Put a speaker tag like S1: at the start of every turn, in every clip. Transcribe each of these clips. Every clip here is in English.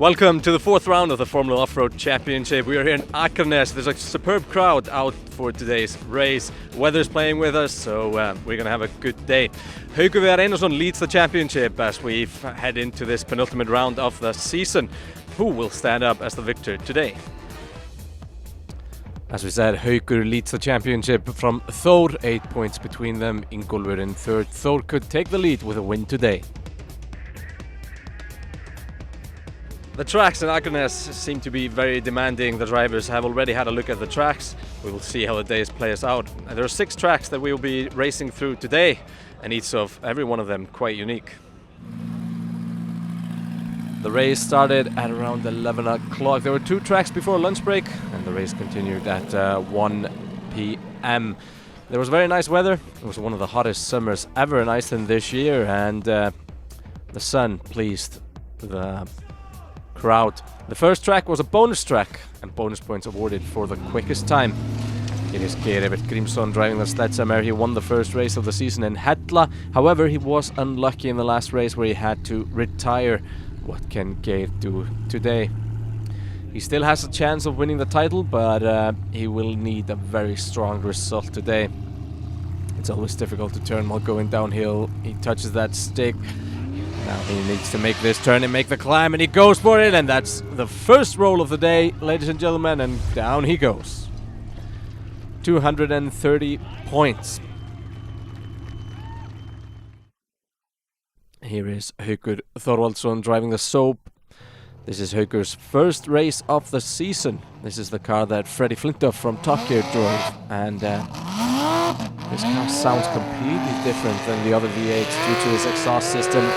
S1: Welcome to the fourth round of the Formula Offroad Championship. We are here in Akranes. There's a superb crowd out for today's race. Weather's playing with us, so we're going to have a good day. Haukur Viðar Einarsson leads the championship as we head into this penultimate round of the season. Who will stand up as the victor today? As we said, Haukur leads the championship from Thor, 8 points between them. Ingólfur in third. Thor could take the lead with a win today. The tracks in Akranes seem to be very demanding. The drivers have already had a look at the tracks. We will see how the days play us out. And there are 6 tracks that we will be racing through today, and every one of them quite unique. The race started at around 11 o'clock. There were 2 tracks before lunch break, and the race continued at 1 p.m. There was very nice weather. It was one of the hottest summers ever in Iceland this year, and the sun pleased the crowd. The first track was a bonus track, and bonus points awarded for the quickest time. It is Geir Grímsson driving the Sledgehammer. He won the first race of the season in Hella. However, he was unlucky in the last race where he had to retire. What can Geir do today? He still has a chance of winning the title, but he will need a very strong result today. It's always difficult to turn while going downhill. He touches that stick. Now he needs to make this turn and make the climb, and he goes for it, and that's the first roll of the day, ladies and gentlemen, and down he goes. 230 points. Here is Haukur Þorvaldsson driving the Soap. This is Haukur's first race of the season. This is the car that Freddie Flintoff from Top Gear drove, and this car sounds completely different than the other V8s due to his exhaust system.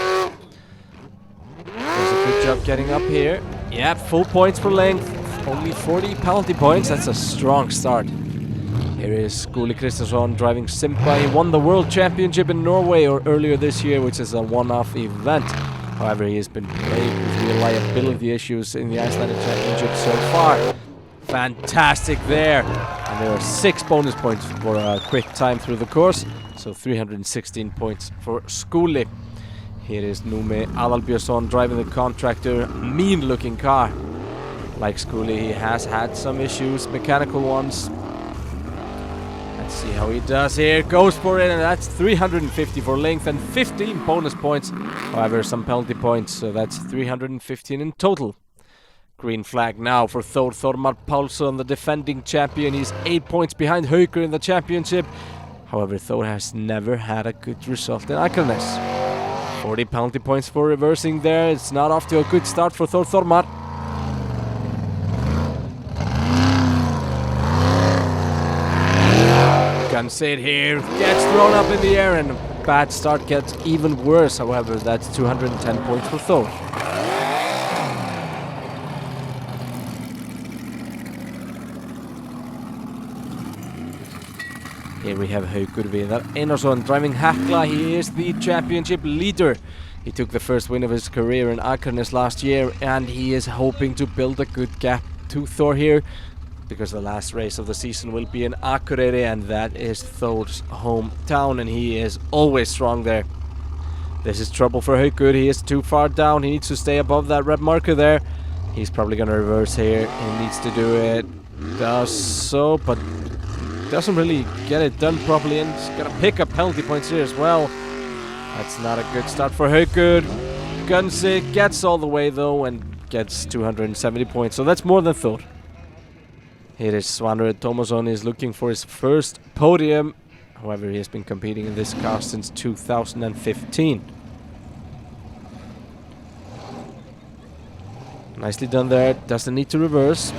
S1: Does a good job getting up here. Yeah, full points for length. Only 40 penalty points. That's a strong start. Here is Skúli Kristinsson driving Simpa. He won the World Championship in Norway earlier this year, which is a one-off event. However, he has been plagued with reliability issues in the Icelandic Championship so far. Fantastic there. And there are 6 bonus points for a quick time through the course. So 316 points for Skúli. Here is Númi Aðalbjörnsson driving the Contractor. Mean-looking car. Like Skúli, he has had some issues, mechanical ones. Let's see how he does here. Goes for it, and that's 350 for length and 15 bonus points. However, some penalty points, so that's 315 in total. Green flag now for Thor Þormar Pálsson, the defending champion. He's 8 points behind Haukur in the championship. However, Thor has never had a good result in Akranes. 40 penalty points for reversing there. It's not off to a good start for Thor Þormar. Gunsit here, gets thrown up in the air, and a bad start gets even worse. However, that's 210 points for Thor. Here we have Haukur Viðar Einarsson driving Hekla. He is the championship leader. He took the first win of his career in Akranes last year, and he is hoping to build a good gap to Thor here, because the last race of the season will be in Akureyri, and that is Thor's hometown, and he is always strong there. This is trouble for Haukur. He is too far down. He needs to stay above that red marker there. He's probably going to reverse here. He needs to do it. Does so, but doesn't really get it done properly, and he's going to pick up penalty points here as well. That's not a good start for Haukur. Gunsit gets all the way though and gets 270 points, so that's more than Thor. Here is Svanur Tómasson. Is looking for his first podium. However, he has been competing in this car since 2015. Nicely done there. Doesn't need to reverse.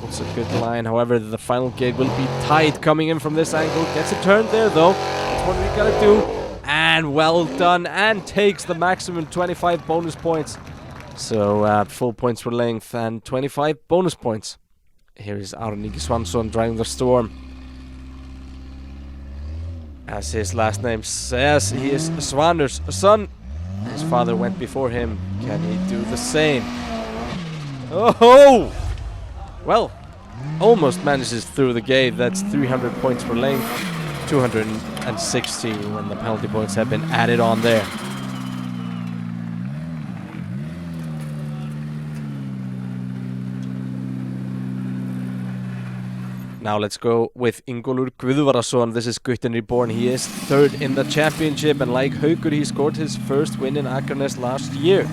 S1: It's a good line. However, the final gate will be tight coming in from this angle. Gets a turn there though. That's what we gotta do. And well done. And takes the maximum 25 bonus points. So full points for length and 25 bonus points. Here is Árni Svansson driving the Storm. As his last name says, he is Svanur's son. His father went before him. Can he do the same? Oh! Well, almost manages through the gate. That's 300 points for length. 260 when the penalty points have been added on there. Now let's go with Ingólfur Guðvarason. This is Guttin Reborn. He is third in the championship, and like Haukur, he scored his first win in Akranes last year.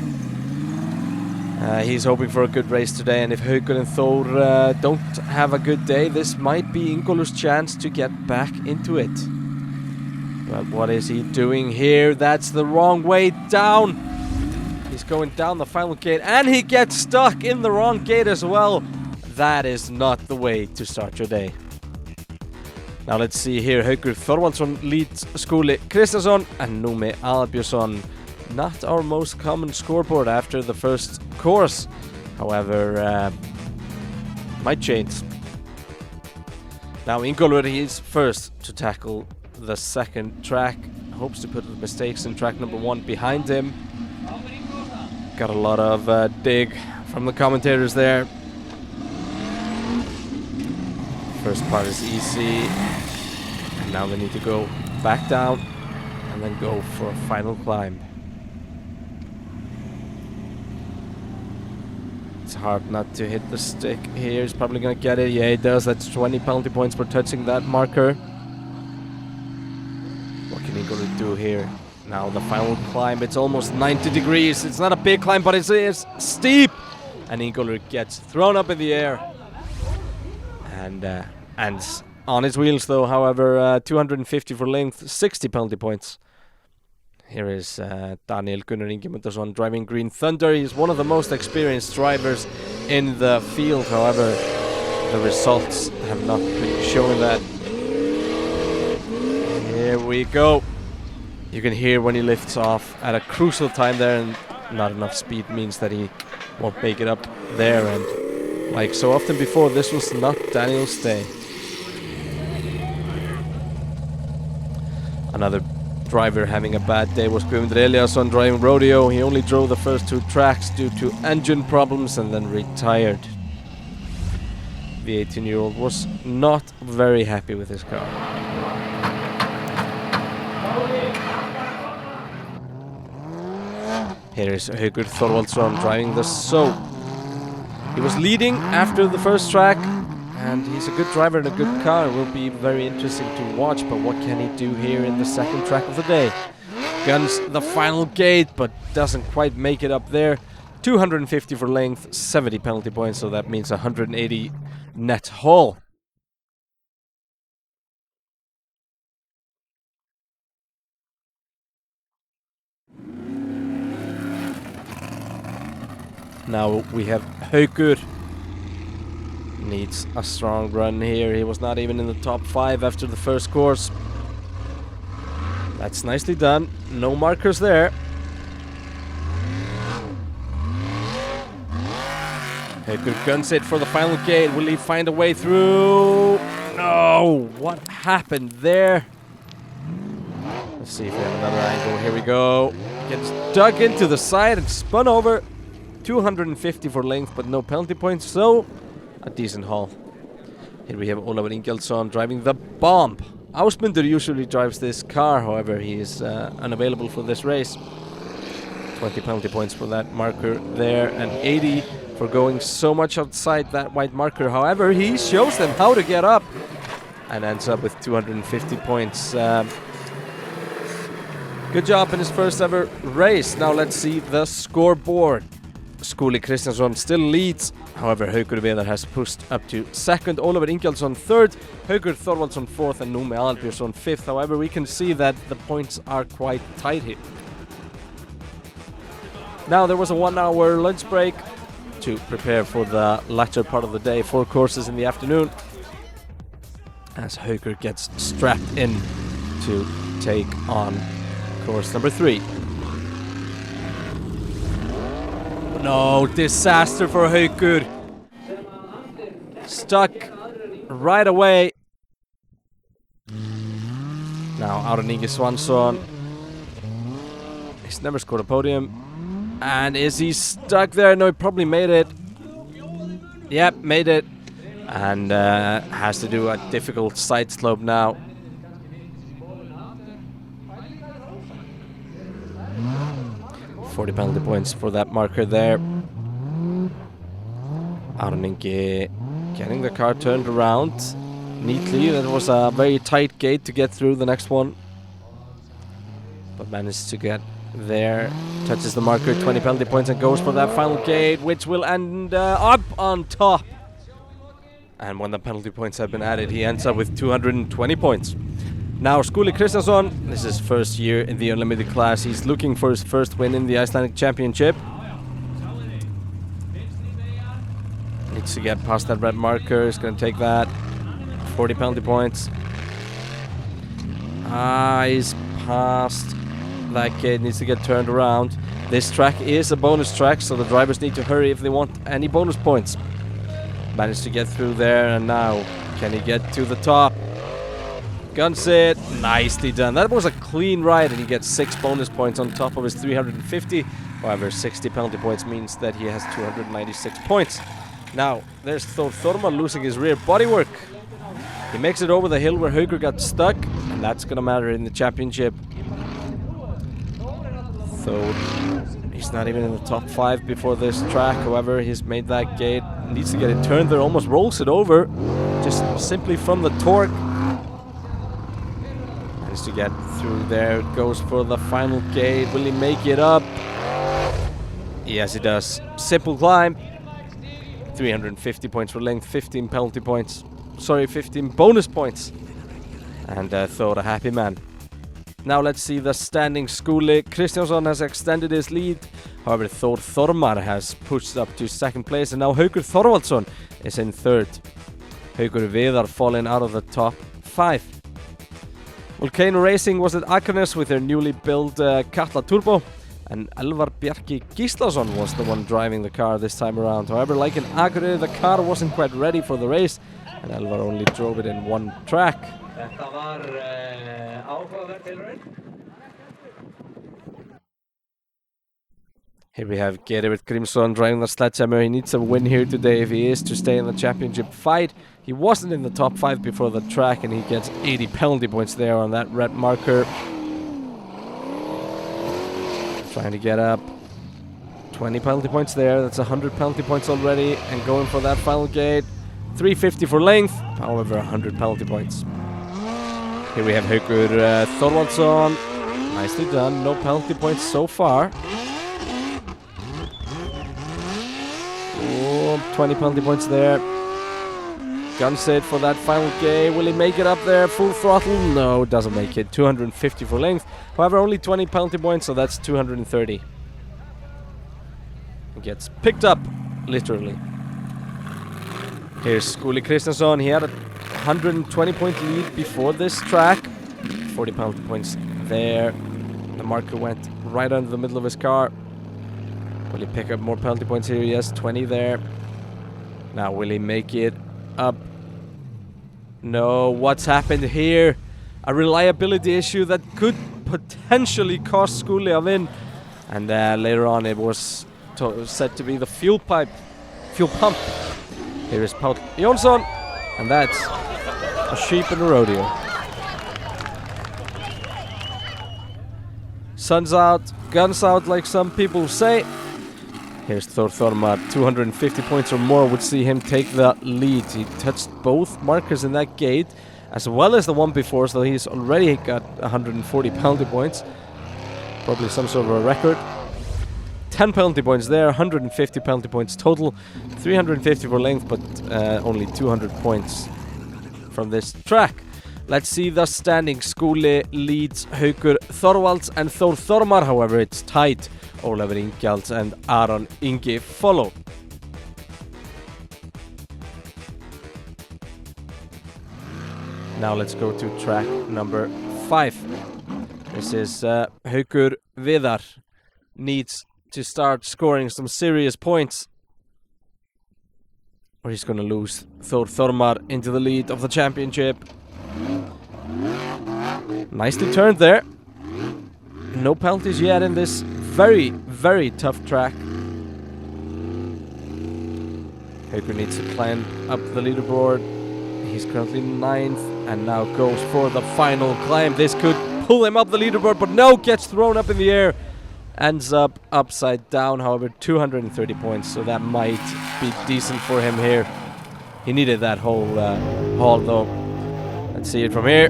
S1: He's hoping for a good race today, and if Haukur and Thor don't have a good day, this might be Ingólfur's chance to get back into it. But what is he doing here? That's the wrong way down. He's going down the final gate, and he gets stuck in the wrong gate as well. That is not the way to start your day. Now let's see here. Haukur Þorvaldsson leads Skúli Kristinsson and Númi Aðalbjörnsson. Not our most common scoreboard after the first course. However, might change. Now Ingólfur, he's first to tackle the second track. Hopes to put the mistakes in track number 1 behind him. Got a lot of dig from the commentators there. First part is easy. And now they need to go back down and then go for a final climb. It's hard not to hit the stick here. He's probably gonna get it. Yeah, he does. That's 20 penalty points for touching that marker. What can he gonna do here? Now the final climb. It's almost 90 degrees. It's not a big climb, but it is steep. And Ingólfur gets thrown up in the air. And on his wheels though, however, 250 for length, 60 penalty points. Here is Daniel Gunnar Ingimundarson driving Green Thunder. He's one of the most experienced drivers in the field. However, the results have not been showing that. Here we go. You can hear when he lifts off at a crucial time there, and not enough speed means that he won't make it up there. And like so often before, this was not Daniel's day. Another driver having a bad day was Guðmundur Eliasson driving Rodeo. He only drove the first 2 tracks due to engine problems and then retired. The 18-year-old was not very happy with his car. Here is Haukur Þorvaldsson driving the SO. He was leading after the first track, and he's a good driver and a good car. It will be very interesting to watch, but what can he do here in the second track of the day? Guns the final gate, but doesn't quite make it up there. 250 for length, 70 penalty points, so that means 180 net haul. Now we have Haukur. Needs a strong run here. He was not even in the top 5 after the first course. That's nicely done. No markers there. Haukur guns it for the final gate. Will he find a way through? No! What happened there? Let's see if we have another angle. Here we go. Gets dug into the side and spun over. 250 for length, but no penalty points, so a decent haul. Here we have Ólafur Ingjaldsson driving the Bomb. Ásmundur usually drives this car, however, he is unavailable for this race. 20 penalty points for that marker there, and 80 for going so much outside that white marker. However, he shows them how to get up and ends up with 250 points. Good job in his first ever race. Now let's see the scoreboard. Skúli Kristinsson still leads. However, Haukur Viðar has pushed up to second, Ólafur Ingjaldsson third, Haukur Þorvaldsson fourth, and Númi Aðalbjörnsson fifth. However, we can see that the points are quite tight here. Now, there was a 1-hour lunch break to prepare for the latter part of the day. 4 courses in the afternoon, as Haukur gets strapped in to take on course number 3. No, disaster for Haukur. Stuck right away. Now Árni Ingi Svansson. He's never scored a podium. And is he stuck there? No, he probably made it. Yep, made it. And has to do a difficult side slope now. $40 penalty points for that marker there. Árni Ingi getting the car turned around. neatly. That was a very tight gate to get through the next one. But managed to get there. Touches the marker, 20 penalty points, and goes for that final gate, which will end up on top. And when the penalty points have been added, he ends up with 220 points. Now, Skúli Kristjánsson, this is his first year in the unlimited class. He's looking for his first win in the Icelandic Championship. Needs to get past that red marker. He's going to take that. 40 penalty points. He's past that gate. Needs to get turned around. This track is a bonus track, so the drivers need to hurry if they want any bonus points. Managed to get through there, and now can he get to the top? Guns it. Nicely done. That was a clean ride, and he gets 6 bonus points on top of his 350. However, 60 penalty points means that he has 296 points. Now, there's Thor Thormar losing his rear bodywork. He makes it over the hill where Haukur got stuck, and that's going to matter in the championship. So, he's not even in the top 5 before this track. However, he's made that gate. Needs to get it turned there. Almost rolls it over, just simply from the torque. To get through there, goes for the final gate. Will he make it up? Yes, he does. Simple climb. 350 points for length, 15 penalty points. Sorry, 15 bonus points. And Thor a happy man. Now let's see the standing. Skúli Kristjánsson has extended his lead. However, Thor Thormar has pushed up to second place, and now Haukur Þorvaldsson is in third. Haukur Viðar falling out of the top 5. Volcano Racing was at Akranes with their newly built Katla Turbo, and Elvar Bjarki Gíslason was the one driving the car this time around. However, like in Akureyri, the car wasn't quite ready for the race, and Elvar only drove it in one track. Here we have Gerrit Grímsson driving the sledgehammer. He needs a win here today if he is to stay in the championship fight. He wasn't in the top 5 before the track, and he gets 80 penalty points there on that red marker. Trying to get up. 20 penalty points there. That's 100 penalty points already, and going for that final gate. 350 for length, however 100 penalty points. Here we have Haukur Þorvaldsson. Nicely done. No penalty points so far. 20 penalty points there. Guns it for that final gate. Will he make it up there? Full throttle? No, doesn't make it. 250 for length. However, only 20 penalty points, so that's 230. He gets picked up, literally. Here's Skúli Kristjánsson. He had a 120 point lead before this track. 40 penalty points there. The marker went right under the middle of his car. Will he pick up more penalty points here? Yes, 20 there. Now, will he make it up? No, what's happened here? A reliability issue that could potentially cost Skúli a win. And later on it was said to be the fuel pump. Here is Páll Jónsson, and that's a sheep in a rodeo. Sun's out, guns out, like some people say. Here's Thor Thormar. 250 points or more would see him take the lead. He touched both markers in that gate, as well as the one before, so he's already got 140 penalty points. Probably some sort of a record. 10 penalty points there, 150 penalty points total. 350 for length, but only 200 points from this track. Let's see the standings. Skúli leads Haukur Þorvalds and Thor Thormar. However, it's tight. Ólafur Ingjalds and Aron Ingi follow. Now let's go to track number 5. This is Haukur Viðar. Needs to start scoring some serious points, or he's going to lose Thor Thormar into the lead of the championship. Nicely turned there. No penalties yet in this very, very tough track. Haukur needs to climb up the leaderboard. He's currently 9th and now goes for the final climb. This could pull him up the leaderboard, but no, gets thrown up in the air. Ends up upside down, however, 230 points, so that might be decent for him here. He needed that whole haul though. Let's see it from here.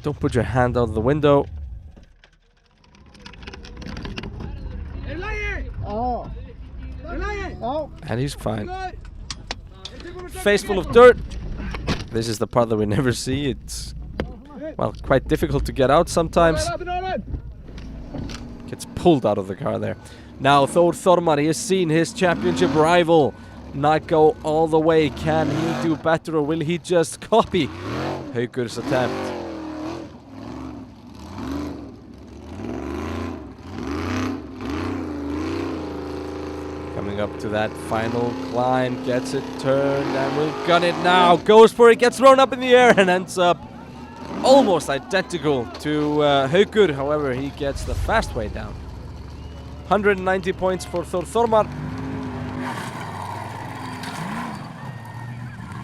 S1: Don't put your hand out the window. And he's fine. Face full of dirt. This is the part that we never see. It's, well, quite difficult to get out sometimes. Gets pulled out of the car there. Now Thor Thormar, he has seen his championship rival not go all the way. Can he do better, or will he just copy Haukur's attempt? Coming up to that final climb, gets it turned and will gun it now. Goes for it, gets thrown up in the air and ends up almost identical to Haukur. However, he gets the fast way down. 190 points for Thor Thormar.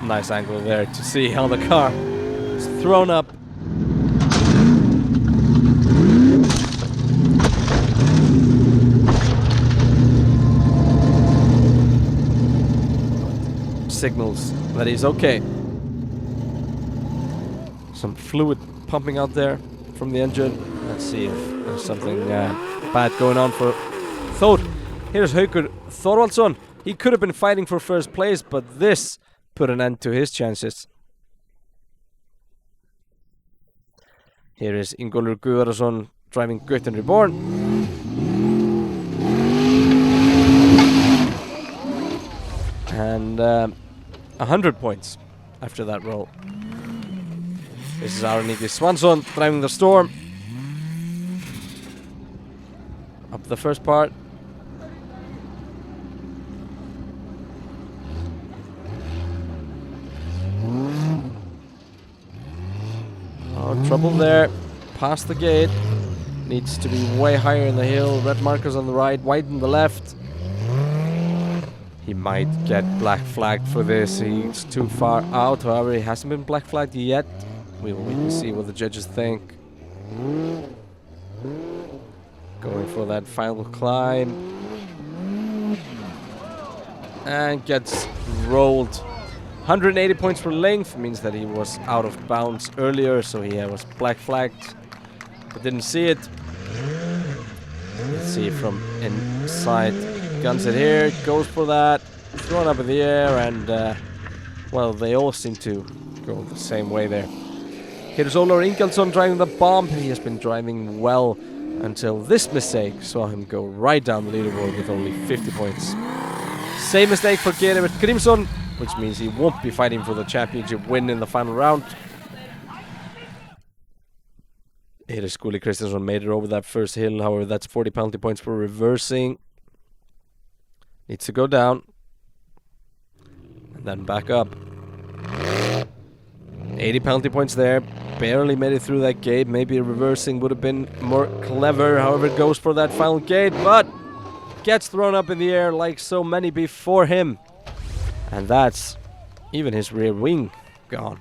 S1: Nice angle there to see how the car is thrown up. Signals that he's okay. Some fluid pumping out there from the engine. Let's see if there's something bad going on for Thor. Here's Haukur Thorvaldsson. He could have been fighting for first place, but this put an end to his chances. Here is Ingólfur Guðarason driving Gutten Reborn. And 100 points after that roll. This is Akranes Swansson driving the Storm. Up the first part. Oh, trouble there. Past the gate. Needs to be way higher in the hill. Red markers on the right, white on the left. He might get black flagged for this. He's too far out. However, he hasn't been black flagged yet. We will wait and see what the judges think. Going for that final climb. And gets rolled. 180 points for length means that he was out of bounds earlier, so he was black flagged, but didn't see it. Let's see it from inside. Guns it here, goes for that, thrown up in the air, and well, they all seem to go the same way there. Here's Ólafur Ingjaldsson driving the bomb. He has been driving well until this mistake saw him go right down the leaderboard with only 50 points. Same mistake for Gerivert Grímsson, which means he won't be fighting for the championship win in the final round. Here is Skúli Kristinsson, made it over that first hill. However, that's 40 penalty points for reversing. Needs to go down. And then back up. 80 penalty points there. Barely made it through that gate. Maybe reversing would have been more clever. However, it goes for that final gate, but gets thrown up in the air like so many before him. And that's even his rear wing gone.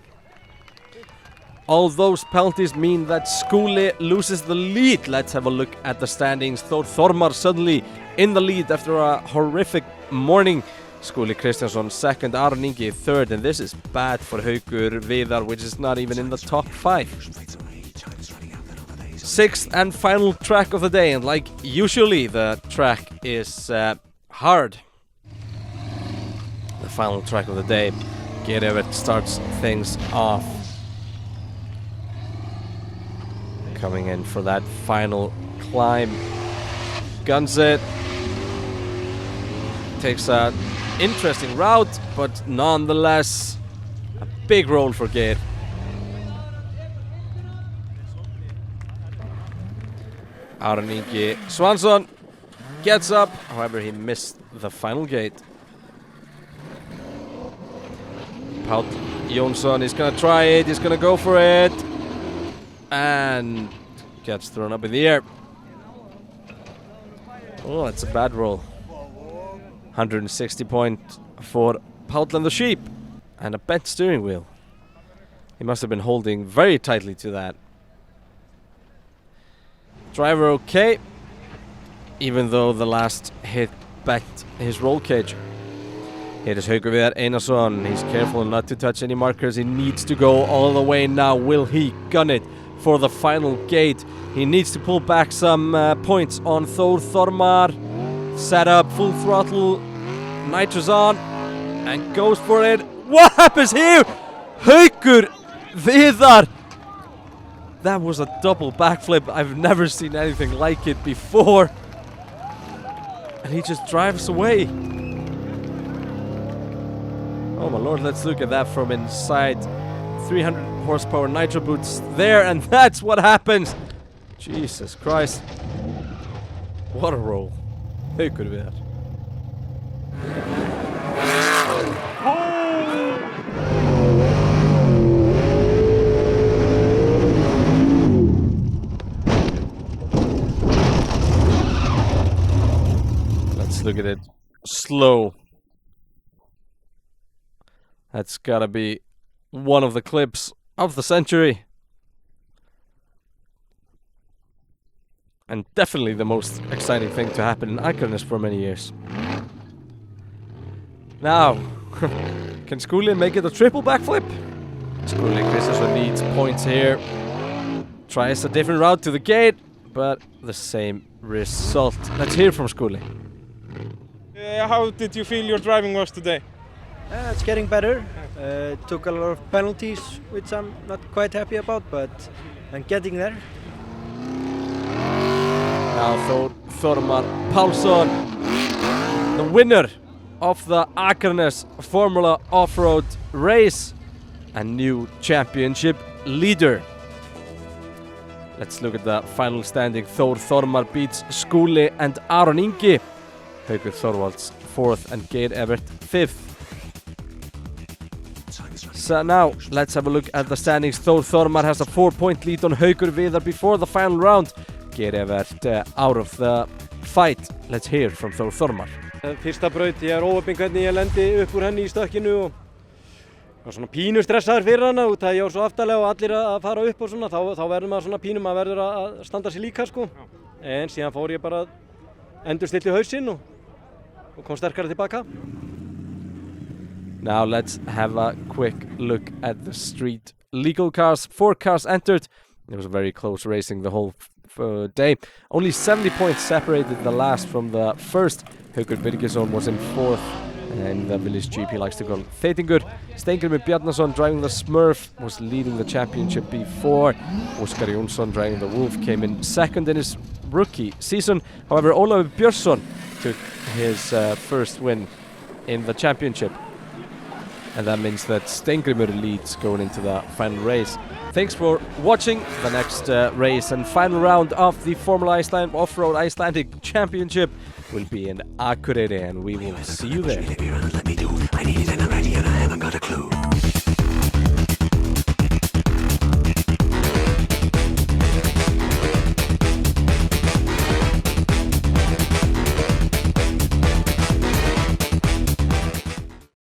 S1: All those penalties mean that Skúli loses the lead. Let's have a look at the standings. Thor Thormar suddenly in the lead after a horrific morning. Skúli Kristinsson second, Aron Ingi third, and this is bad for Haukur Viðar, which is not even in the top 5. Sixth and final track of the day, and like usually the track is hard. The final track of the day. Gerivert starts things off. Coming in for that final climb. Guns it. Takes a interesting route, but nonetheless a big roll for Geir. Aron Ingi Swansson gets up, however he missed the final gate. Páll Jónsson is gonna try it, he's gonna go for it, and gets thrown up in the air. Oh, that's a bad roll. 160 point for Páll and the Sheep, and a bent steering wheel. He must have been holding very tightly to that. Driver okay, even though the last hit bent his roll cage. Here is Haukur Viðar Einarsson. He's careful not to touch any markers. He needs to go all the way now. Will he gun it for the final gate? He needs to pull back some points on Þór Þormar. Set up, full throttle. Nitros on. And goes for it. What happens here? Haukur Viðar. That was a double backflip. I've never seen anything like it before. And he just drives away. Oh my lord, let's look at that from inside. 300 horsepower nitro boots there, and that's what happens. Jesus Christ. What a roll. Haukur Viðar. Let's look at it slow. That's gotta be one of the clips of the century. And definitely the most exciting thing to happen in Akranes for many years. Now, can Skúli make it a triple backflip? Skúli Kristinsson needs points here. Tries a different route to the gate, but the same result. Let's hear from Skúli.
S2: How did you feel your driving was today?
S3: It's getting better. Took a lot of penalties, which I'm not quite happy about, but I'm getting there.
S1: Now Þór Þormar Pálsson, the winner of the Akranes Formula Offroad race and new championship leader. Let's look at the final standing. Þór Þormar beats Skúli and Aron Ingi. Haukur Þorvalds 4th and Geir Evert 5th. So now let's have a look at the standings. Þór Þormar has a 4-point lead on Haukur Viðar before the final round. Geir Evert out of the fight. Let's hear from Þór Þormar.
S4: Fyrsta braut, ég óheppinn hvernig ég lendi upp úr henni í stökkinu og var svona pínu stressaður fyrir hana út að ég var svo aftarlega og allir að fara upp og svona, þá verður maður svona pínu, maður verður að standa sig líka sko. En síðan fór ég bara endurstilli hausinn og kom sterkara tilbaka.
S1: Now let's have a quick look at the street legal cars. 4 cars entered. It was very close racing the whole day. Only 70 points separated the last from the first. Haukur Birgisson was in 4th, and the village GP likes to call Þeytingur. Steingrímur Bjarnason driving the Smurf was leading the championship before. Óskar Jónsson driving the Wolf came in 2nd in his rookie season. However, Ólafur Björnsson took his first win in the championship. And that means that Steingrímur leads going into the final race. Thanks for watching. The next race and final round of the Formula Iceland Offroad Icelandic Championship will be in Akureyri, and we will see you there.